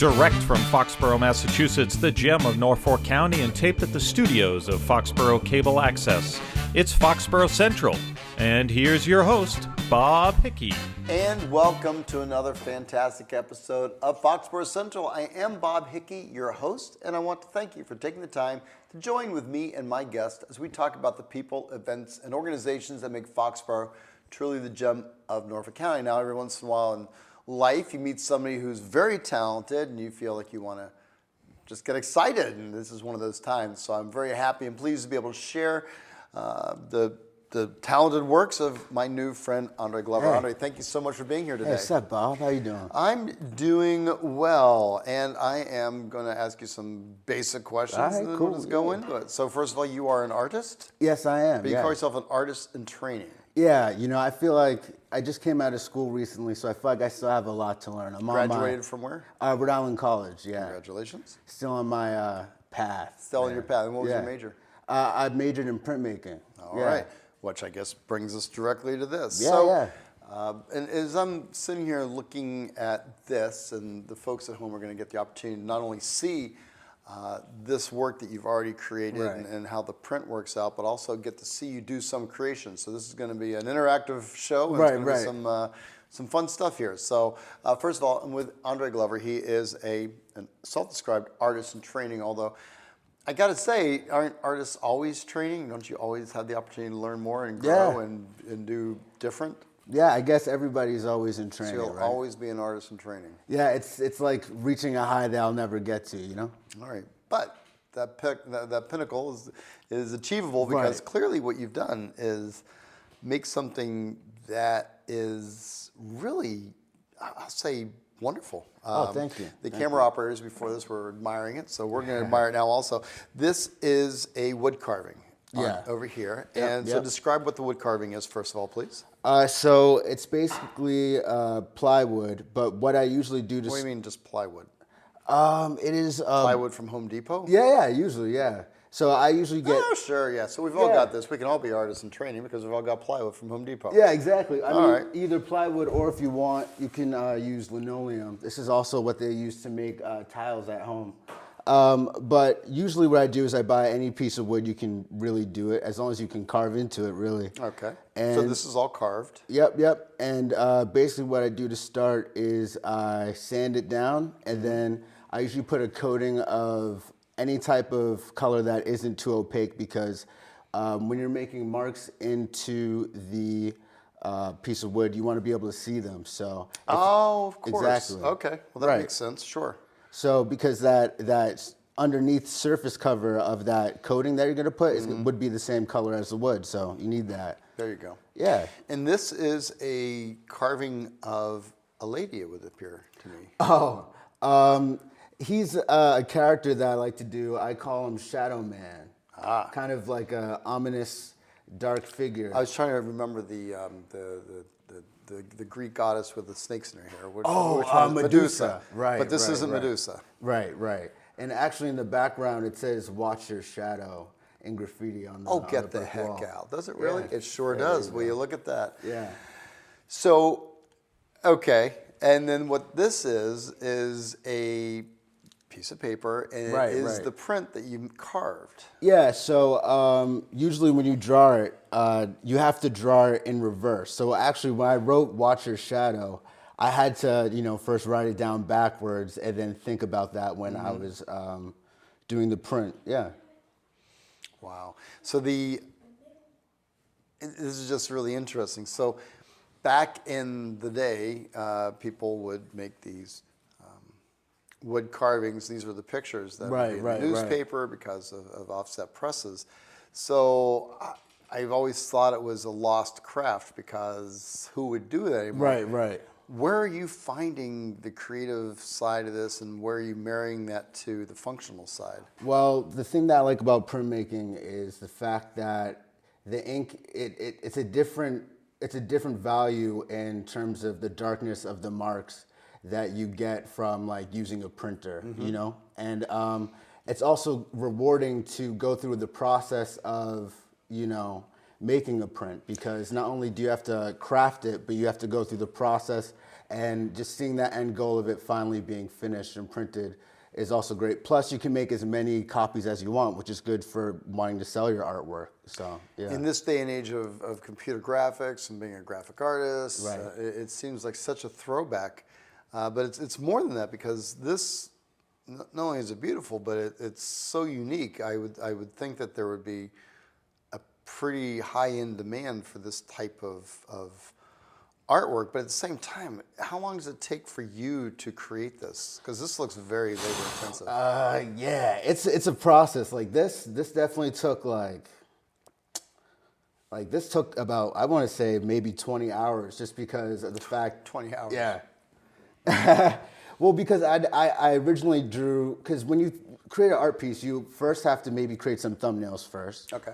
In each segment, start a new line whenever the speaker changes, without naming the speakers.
Direct from Foxborough, Massachusetts, the gem of Norfolk County, and taped at the studios of Foxborough Cable Access. It's Foxborough Central. And here's your host, Bob Hickey.
And welcome to another fantastic episode of Foxborough Central. I am Bob Hickey, your host, and I want to thank you for taking the time to join with me and my guest as we talk about the people, events, and organizations that make Foxborough truly the gem of Norfolk County. Now, every once in a while in life, you meet somebody who's very talented and you feel like you want to just get excited, and this is one of those times. So I'm very happy and pleased to be able to share the talented works of my new friend, Andre Glover.
Hey.
Andre, thank you so much for being here today.
Hey, what's up, Bob? How you doing?
I'm doing well, and I am going to ask you some basic questions.
All right,
and then
cool.
We'll just go into it. So first of all, you are an artist?
Yes, I am.
But you call yourself an artist in training.
Yeah, you know, I feel like I just came out of school recently, so I feel like I still have a lot to learn. I'm
Graduated from where?
Rhode Island College, yeah.
Congratulations.
Still on my path.
Still on your path. And what was your major?
I majored in printmaking.
All right. Which I guess brings us directly to this.
Yeah,
And as I'm sitting here looking at this, and the folks at home are going to get the opportunity to not only see this work that you've already created and how the print works out, but also get to see you do some creation. So this is going to be an interactive show, and it's going to be some fun stuff here. So first of all, I'm with Andre Glover. He is a self-described artist in training, although I got to say, aren't artists always training? Don't you always have the opportunity to learn more and grow and do different?
Yeah, I guess everybody's always in training,
So you'll
right?
always be an artist in training.
Yeah, it's like reaching a high that I'll never get to, you know?
All right, but that pinnacle is achievable because clearly what you've done is make something that is really, I'll say, wonderful.
Thank you.
The camera operators before this were admiring it, so we're going to admire it now also. This is a wood carving over here. So describe what the wood carving is, first of all, please.
So it's basically plywood, but what I usually do to...
What do you mean just plywood?
It is...
Plywood from Home Depot?
Yeah, usually, yeah. So I usually get...
Oh, sure, yeah. So we've all got this. We can all be artists in training because we've all got plywood from Home Depot.
Yeah, exactly. I mean, either plywood or if you want, you can use linoleum. This is also what they use to make tiles at home. But usually what I do is I buy any piece of wood, you can really do it, as long as you can carve into it, really.
Okay.
And
so this is all carved?
Yep. And basically what I do to start is I sand it down, and then I usually put a coating of any type of color that isn't too opaque, because when you're making marks into the piece of wood, you want to be able to see them. So
of course.
Exactly.
Okay. Well, that makes sense. Sure.
So because that underneath surface cover of that coating that you're going to put would be the same color as the wood, so you need that.
There you go.
Yeah.
And this is a carving of a lady, it would appear to me.
Oh, he's a character that I like to do. I call him Shadow Man. Kind of like a ominous, dark figure.
I was trying to remember the Greek goddess with the snakes in her hair. Which
Medusa. Right.
But this isn't Medusa.
Right. And actually in the background it says "Watch your shadow" in graffiti on the
get the heck
wall.
out. Does it really?
Yeah.
It sure does. Will you look at that?
Yeah.
So, okay. And then what this is a piece of paper, and it is the print that you carved. Yeah,
so usually when you draw it, you have to draw it in reverse. So actually when I wrote "Watch Your Shadow," I had to, first write it down backwards and then think about that when I was doing the print. Yeah.
Wow. So this is just really interesting. So back in the day, people would make these wood carvings. These were the pictures that would be in the newspaper because of offset presses. So I've always thought it was a lost craft because who would do that anymore?
Right.
Where are you finding the creative side of this, and where are you marrying that to the functional side?
Well, the thing that I like about printmaking is the fact that the ink, it's a different value in terms of the darkness of the marks that you get from like using a printer, and it's also rewarding to go through the process of, making a print, because not only do you have to craft it, but you have to go through the process And just seeing that end goal of it finally being finished and printed is also great. Plus, you can make as many copies as you want, which is good for wanting to sell your artwork. So, yeah.
In this day and age of computer graphics and being a graphic artist,
Right.
It seems like such a throwback. But it's more than that, because this, not only is it beautiful, but it's so unique. I would think that there would be a pretty high-end demand for this type of artwork. But at the same time, how long does it take for you to create this? Because this looks very labor intensive.
Yeah, it's a process. Like this definitely took this took about, I want to say maybe 20 hours, just because of the fact.
20 hours.
Yeah. Well, because I originally drew, because when you create an art piece, you first have to maybe create some thumbnails first.
Okay.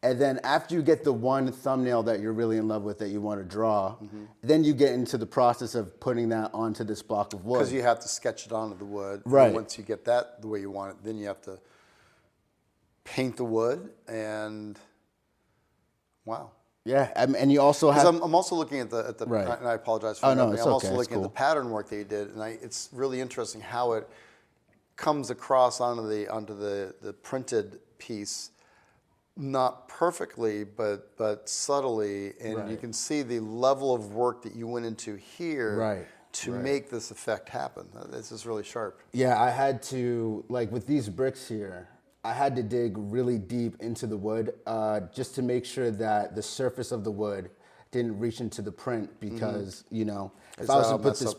And then after you get the one thumbnail that you're really in love with that you want to draw, then you get into the process of putting that onto this block of wood.
Because you have to sketch it onto the wood.
Right.
And once you get that the way you want it, then you have to paint the wood, and wow.
Yeah, and you also have.
I'm also looking at the
Right.
and I apologize for
Oh, no,
interrupting.
it's
I'm
okay,
also
it's
looking at the
cool.
pattern work that you did, and it's really interesting how it comes across onto the printed piece, not perfectly, but subtly, and you
Right.
can see the level of work that you went into here
Right,
to
right.
make this effect happen. This is really sharp.
Yeah, I had to, like with these bricks here, I had to dig really deep into the wood just to make sure that the surface of the wood didn't reach into the print, because, you know, if I was to put this.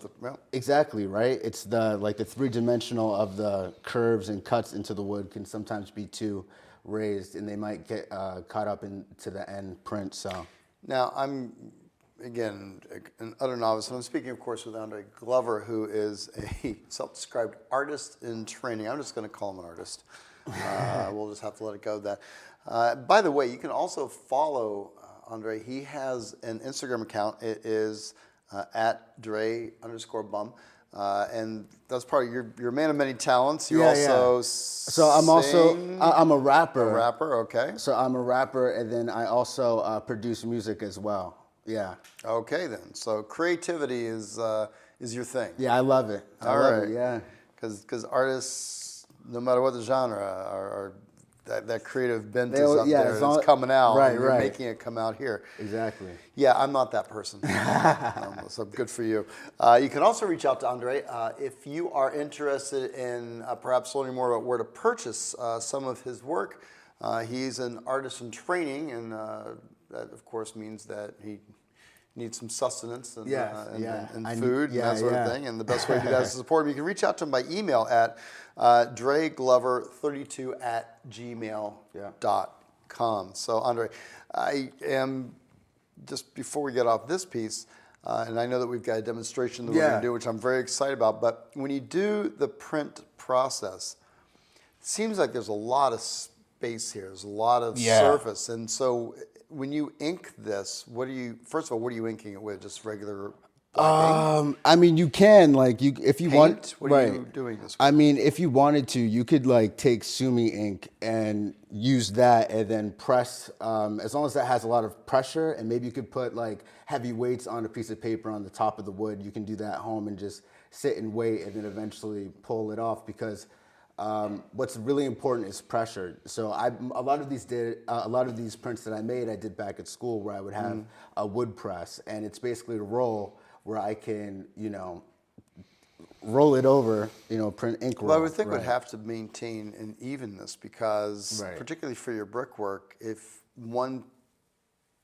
Exactly, right? It's the three-dimensional of the curves and cuts into the wood can sometimes be too raised, and they might get caught up into the end print. So
Now, I'm, again, an utter novice, and I'm speaking, of course, with Andre Glover, who is a self-described artist in training. I'm just going to call him an artist. We'll just have to let it go at that. By the way, you can also follow Andre. He has an Instagram account. It is at Dre_bum. And that's part of your man of many talents. You also
So I'm a rapper.
A rapper, okay.
So I'm a rapper, and then I also produce music as well. Yeah.
Okay then. So creativity is your thing.
Yeah, I love it. I love it, yeah.
Because artists, no matter what the genre, are that creative bent is up
yeah,
there.
it's all-
It's coming out.
right,
and you're
right.
making it come out here.
Exactly.
Yeah, I'm not that person. So good for you. You can also reach out to Andre if you are interested in perhaps learning more about where to purchase some of his work. He's an artist in training, and that, of course, means that he needs some sustenance and, and food and that sort of thing. And the best way to do that is to support him. You can reach out to him by email at dreglover32@gmail.com. So, Andre, I am, just before we get off this piece, and I know that we've got a demonstration that we're going to do, which I'm very excited about, but when you do the print process, it seems like there's a lot of space here. There's a lot of surface. And so when you ink this, first of all, what are you inking it with? Just regular black ink?
I mean, you can, if you want.
What are you doing this with?
I mean, if you wanted to, you could take Sumi ink and use that, and then press, as long as that has a lot of pressure, and maybe you could put heavy weights on a piece of paper on the top of the wood. You can do that at home and just sit and wait, and then eventually pull it off, because what's really important is pressure. So a lot of these prints that I made, I did back at school, where I would have a wood press, and it's basically a roll where I can, roll it over, print ink roll.
Well, I would think we'd have to maintain an evenness, because particularly for your brickwork, if one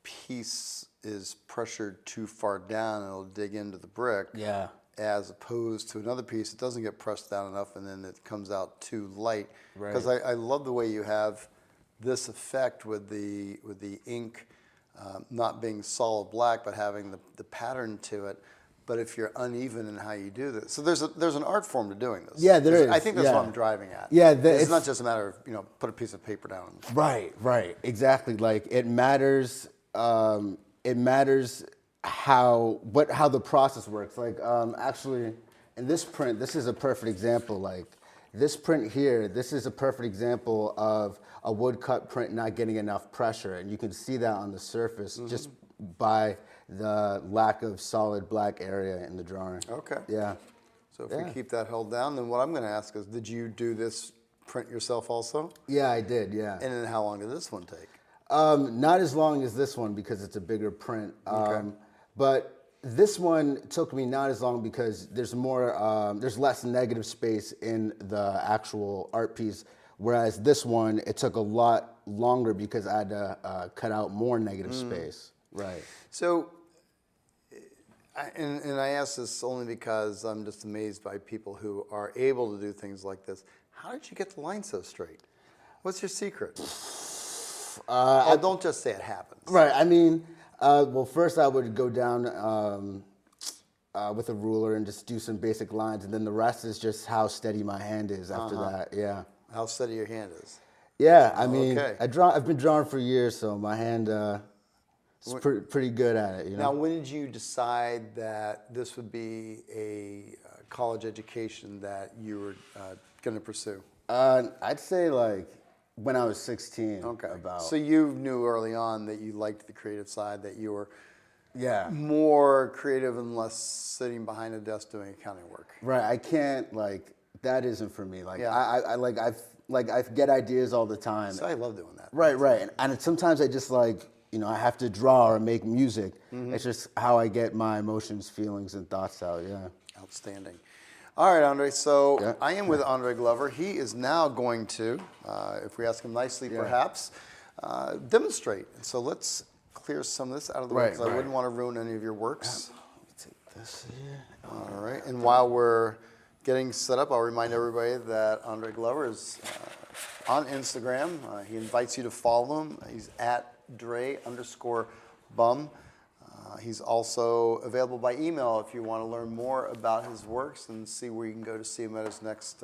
piece is pressured too far down, it'll dig into the brick.
Yeah.
As opposed to another piece, it doesn't get pressed down enough, and then it comes out too light.
Right.
Because I love the way you have this effect with the ink not being solid black, but having the pattern to it. But if you're uneven in how you do this, so there's an art form to doing this.
Yeah, there is.
I think that's what I'm driving at.
Yeah,
it's not just a matter of put a piece of paper down.
Right, exactly. It matters. It matters how the process works. Actually, in this print, this is a perfect example. This print here, this is a perfect example of a woodcut print not getting enough pressure, and you can see that on the surface just by the lack of solid black area in the drawing.
Okay.
Yeah.
So if we keep that held down, then what I'm going to ask is, did you do this print yourself also?
Yeah, I did, yeah.
And then how long did this one take?
Not as long as this one because it's a bigger print. But this one took me not as long because there's less negative space in the actual art piece. Whereas this one, it took a lot longer because I had to cut out more negative space. Right.
So, and I ask this only because I'm just amazed by people who are able to do things like this. How did you get the line so straight? What's your secret? Don't just say it happens.
Right. I mean, well, first I would go down with a ruler and just do some basic lines, and then the rest is just how steady my hand is after that. Yeah.
How steady your hand is.
Yeah. I mean, I've been drawing for years, so my hand is pretty good at it. You know?
Now, when did you decide that this would be a college education that you were going to pursue?
I'd say like when I was 16.
Okay.
About.
So you knew early on that you liked the creative side, that you were more creative and less sitting behind a desk doing accounting work.
Right. I can't that isn't for me. Like I get ideas all the time.
So I love doing that.
Right. And sometimes I just I have to draw or make music. It's just how I get my emotions, feelings, and thoughts out. Yeah.
Outstanding. All right, Andre. So I am with Andre Glover. He is now going to, if we ask him nicely, perhaps, demonstrate. And so let's clear some of this out of the way because I wouldn't want to ruin any of your works.
Let me take this here.
All right. And while we're getting set up, I'll remind everybody that Andre Glover is on Instagram. He invites you to follow him. He's at Dre_Bum. He's also available by email if you want to learn more about his works and see where you can go to see him at his next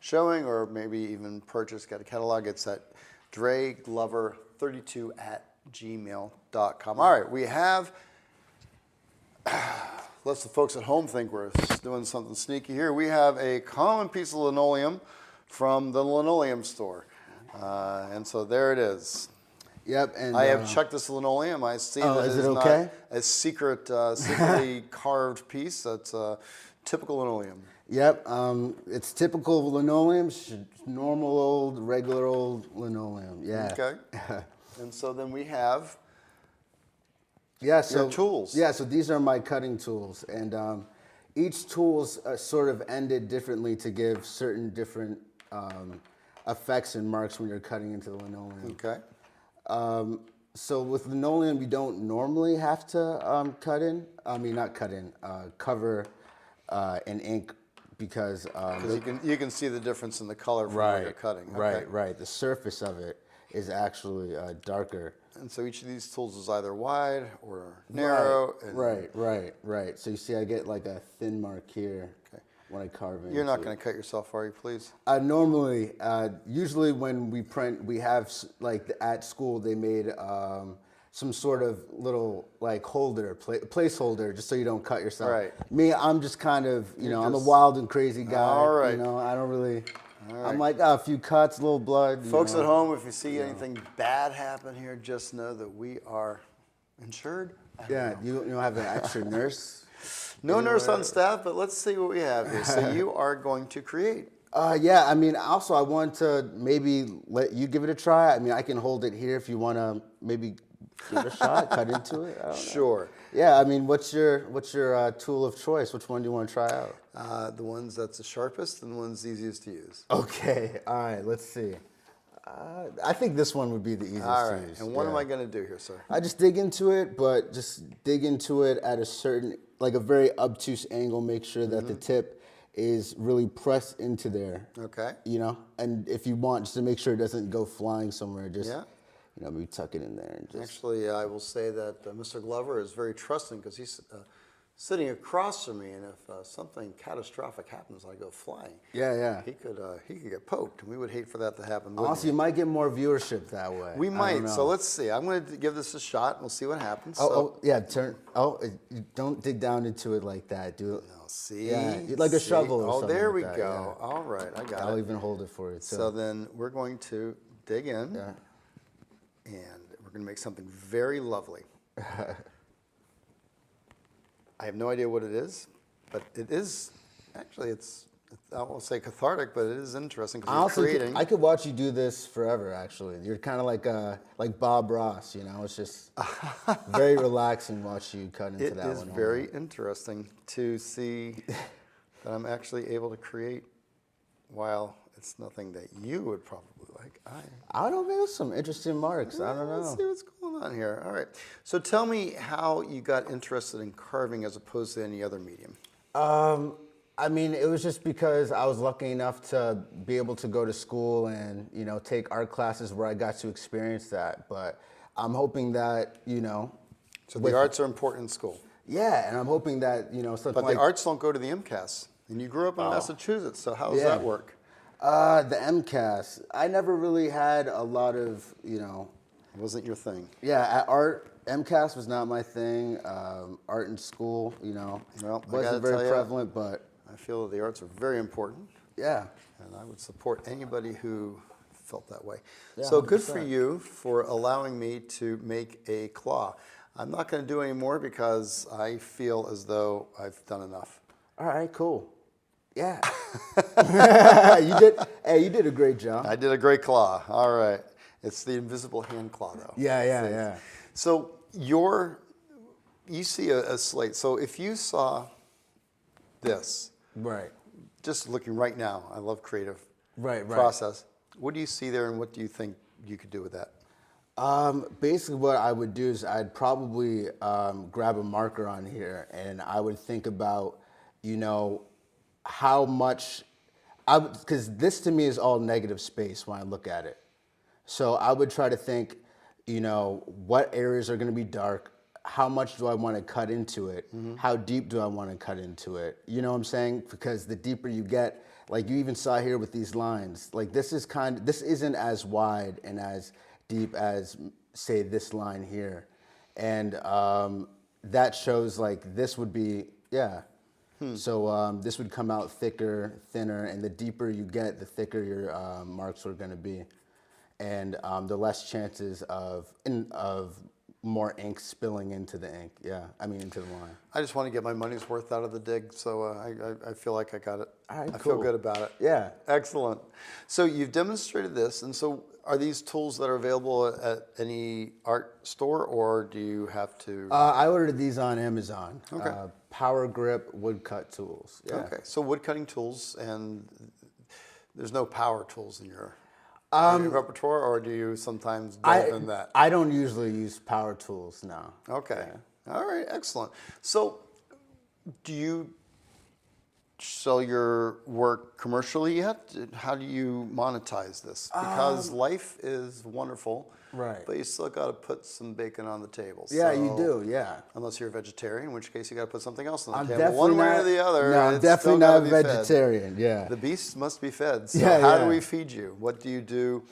showing, or maybe even get a catalog. It's at dreglover32@gmail.com. All right, we have, lest the folks at home think we're doing something sneaky here, we have a common piece of linoleum from the linoleum store. And so there it is.
Yep, and
I have checked this linoleum. I see that it is not a secretly carved piece. That's typical linoleum.
Yep, it's typical linoleum, normal old, regular old linoleum. Yeah.
Okay. And so then we have
your
tools.
Yeah, so these are my cutting tools, and each tool's sort of ended differently to give certain different effects and marks when you're cutting into the linoleum.
Okay.
So with linoleum, you don't normally have to cover in ink because
you can see the difference in the color from where you're cutting. Okay.
Right. The surface of it is actually darker.
And so each of these tools is either wide or narrow.
Right. So you see I get like a thin mark here when I carve in.
You're not going to cut yourself, are you, please?
Normally, usually when we print, we have, at school, they made some sort of little, placeholder, just so you don't cut yourself.
Right.
Me, I'm just kind of, I'm a wild and crazy guy.
All right.
I don't really, I'm like, a few cuts, a little blood.
Folks at home, if you see anything bad happen here, just know that we are insured.
You don't have an extra nurse?
No nurse on staff, but let's see what we have here. So you are going to create.
Also I want to maybe let you give it a try. I mean, I can hold it here if you want to maybe give it a shot, cut into it. I don't know.
Sure.
Yeah, I mean, what's your tool of choice? Which one do you want to try out?
The ones that's the sharpest and the ones easiest to use.
Okay, all right, let's see. I think this one would be the easiest to use.
And what am I going to do here, sir?
I just dig into it, but just dig into it at a certain, a very obtuse angle. Make sure that the tip is really pressed into there. Okay. And if you want, just to make sure it doesn't go flying somewhere, just maybe tuck it in there. And just...
Actually, I will say that Mr. Glover is very trusting because he's sitting across from me, and if something catastrophic happens, I go flying. He could get poked, and we would hate for that to happen.
Also, you might get more viewership that way.
We might. So let's see. I'm going to give this a shot, and we'll see what happens.
Don't dig down into it like that. Do it.
No, see.
Yeah, like a shovel or something.
Oh, there we
go.
Yeah. All right, I got it.
I'll even hold it for you.
So then we're going to dig in, and we're going to make something very lovely. I have no idea what it is, but it is, actually, I won't say cathartic, but it is interesting because you're creating.
I could watch you do this forever, actually. You're kind of like Bob Ross, you know? It's just very relaxing watch you cut into that one.
It is very interesting to see that I'm actually able to create while it's nothing that you would probably like.
I don't know, some interesting marks. I don't know.
Let's see what's going on here. All right. So tell me how you got interested in carving as opposed to any other medium.
I mean, it was just because I was lucky enough to be able to go to school and, you know, take art classes where I got to experience that. But I'm hoping that, you know.
So the arts are important in school.
Yeah, and I'm hoping that, you know, something
But the arts don't go to the MCAS. And you grew up in Massachusetts, so how does that work?
The MCAS, I never really had a lot of, you know.
It wasn't your thing.
Yeah, at art, MCAS was not my thing. Art in school, you know, wasn't very prevalent, but.
I feel that the arts are very important.
Yeah.
And I would support anybody who felt that way.
Yeah,
so
100%.
Good for you for allowing me to make a claw. I'm not going to do any more because I feel as though I've done enough.
All right, cool. Yeah. You did a great job.
I did a great claw. All right. It's the invisible hand claw, though.
Yeah.
So you see a slate. So if you saw this,
right,
just looking right now, I love creative
right.
process. What do you see there, and what do you think you could do with that?
Basically, what I would do is I'd probably grab a marker on here, and I would think about, you know, how much, because this to me is all negative space when I look at it. So I would try to think, you know, what areas are going to be dark. How much do I want to cut into it? Mm-hmm. How deep do I want to cut into it? You know what I'm saying? Because the deeper you get, like you even saw here with these lines, like this isn't as wide and as deep as, say, this line here. And that shows like this would be, So this would come out thicker, thinner, and the deeper you get, the thicker your marks are going to be. And the less chances of more ink spilling into the ink. Into the line.
I just want to get my money's worth out of the dig, so I feel like I got it.
All right,
I
cool.
feel good about it.
Yeah.
Excellent. So you've demonstrated this, and so are these tools that are available at any art store, or do you have to?
I ordered these on Amazon.
Okay.
Power grip woodcut tools. Yeah.
Okay, so wood cutting tools, and there's no power tools in your repertoire, or do you sometimes delve in that?
I don't usually use power tools, no.
Okay. Yeah. All right, excellent. So do you sell your work commercially yet? How do you monetize this? Because life is wonderful,
right?
But you still got to put some bacon on the table.
Yeah,
so,
you do, yeah.
Unless you're a vegetarian, in which case you got to put something else on the
I'm
table. One way or the other.
No, I'm definitely not a vegetarian, yeah.
The beast must be fed. So how do we feed you? What do you do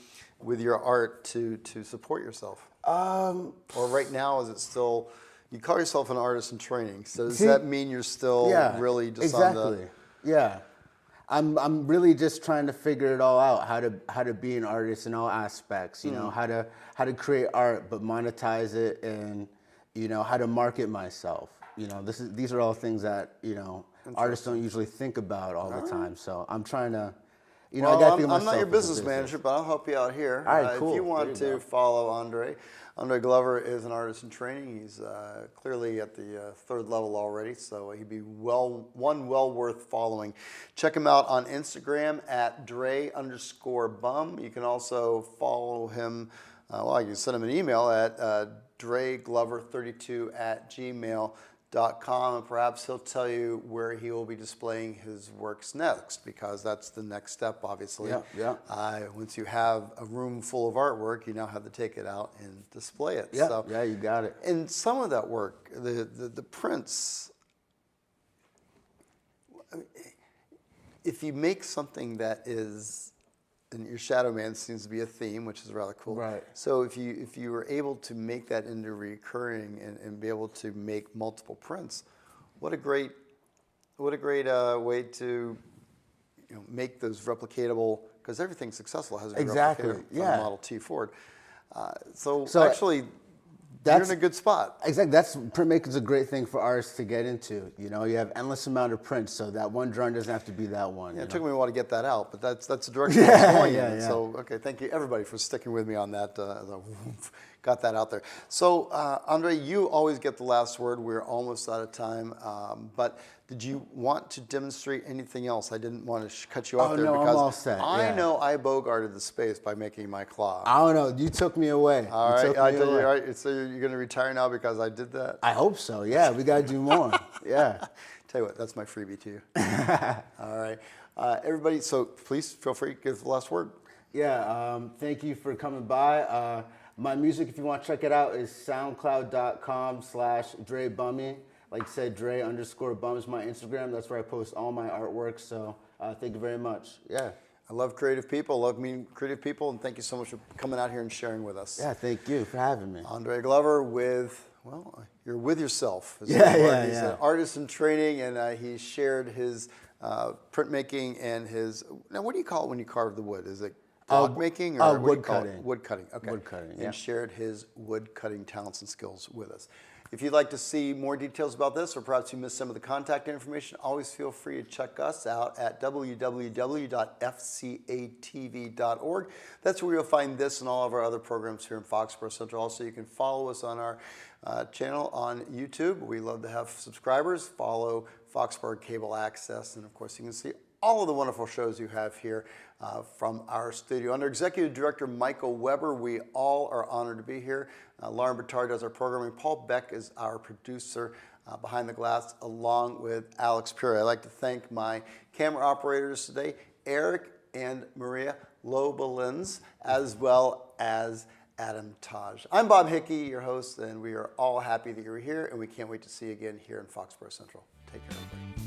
with your art to support yourself? Or right now, is it still, you call yourself an artist in training, so does that mean you're still really just on the...
Yeah, I'm really just trying to figure it all out, how to be an artist in all aspects, you know, how to create art but monetize it, and you know, how to market myself. You know, these are all things that, you know, artists don't usually think about all the time. So I'm trying to, you know, I got to think of myself.
I'm not your business manager, but I'll help you out here.
All right, cool.
If you want to follow Andre Glover is an artist in training. He's clearly at the third level already, so he'd be well worth following. Check him out on Instagram at Dre_bum. You can also follow him, you can send him an email at DreGlover32@gmail.com, and perhaps he'll tell you where he will be displaying his works next, because that's the next step, obviously.
Yeah.
Once you have a room full of artwork, you now have to take it out and display it.
Yeah, yeah, you got it.
And some of that work, the prints, if you make something that is, and your Shadow Man seems to be a theme, which is rather cool.
Right.
So if you were able to make that into recurring and be able to make multiple prints, what a great way to make those replicatable, because everything successful has to be replicated from the Model T Ford. So actually, you're in a good spot.
Exactly. That's printmaking is a great thing for artists to get into. You know, you have endless amount of prints, so that one drawing doesn't have to be that one.
Yeah, it took me a while to get that out, but that's the direction I was going in.
Yeah.
So, okay, thank you everybody for sticking with me on that. Got that out there. So, Andre, you always get the last word. We're almost out of time, but did you want to demonstrate anything else? I didn't want to cut you off there
no,
because
I'm all set.
I know I bogarted the space by making my claw.
I don't know. You took me away.
All right, I tell you, all right. So you're going to retire now because I did that?
I hope so. Yeah, we got to do more. Yeah.
Tell you what, that's my freebie to you. All right, everybody. So please feel free to give the last word.
Yeah. Thank you for coming by. My music, if you want to check it out, is soundcloud.com/DreBummy. Like I said, Dre_Bum is my Instagram. That's where I post all my artwork. So thank you very much. Yeah.
I love creative people. Love meeting creative people, and thank you so much for coming out here and sharing with us.
Yeah, thank you for having me.
Andre Glover you're with yourself. He's an artist in training, and he shared his printmaking and his. Now, what do you call it when you carve the wood? Is it block making or
wood cutting?
Wood cutting. Okay.
Wood cutting. Yeah.
And shared his wood cutting talents and skills with us. If you'd like to see more details about this, or perhaps you missed some of the contact information, always feel free to check us out at www.fcatv.org. That's where you'll find this and all of our other programs here in Foxborough Central. Also, you can follow us on our channel on YouTube. We love to have subscribers. Follow Foxborough Cable Access, and of course, you can see all of the wonderful shows you have here from our studio. Under Executive Director Michael Weber, we all are honored to be here. Lauren Bittard does our programming. Paul Beck is our producer behind the glass, along with Alex Puri. I'd like to thank my camera operators today, Eric and Maria Lobelins, as well as Adam Taj. I'm Bob Hickey, your host, and we are all happy that you're here, and we can't wait to see you again here in Foxborough Central. Take care, everybody.